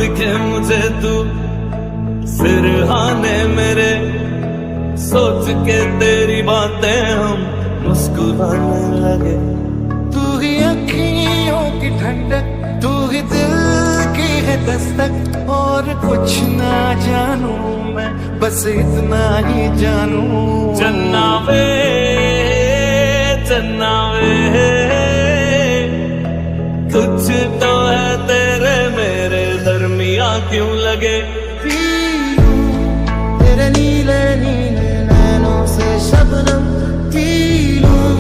दिखे मुझे तू सिरहाने मेरे, सोच के तेरी बातें हम मुस्कुराने लगे। तू ही अखियों की ठंडक, तू ही दिल की है दस्तक, और कुछ ना जानू मैं, बस इतना ही जानू। चन्ना वे कुछ तो है तेरे मेरे दरमिया क्यों लगे। तेरे नीले नीले नैनों से शबनम पी लूं,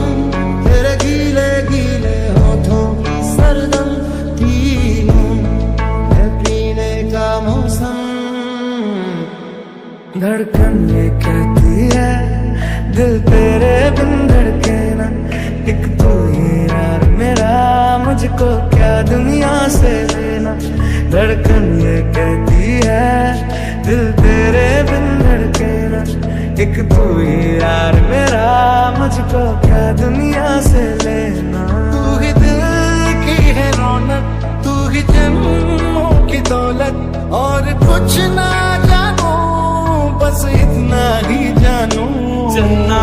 तेरे गीले गीले होठों की सरदम पी लूं, है पीने का मौसम। धड़कन ये कहती है दिल तेरे बिन धड़के ना, एक तू ही यार मेरा, मुझको क्या दुनिया से लेना। धड़कन ये कहती है दिल तेरे बिन धड़के ना, एक तू ही यार मेरा, मुझको क्या दुनिया से लेना। तू ही दिल की है रौनक, तू ही जन्मों की दौलत, और कुछ ना जानू, बस इतना ही जानू। चन्ना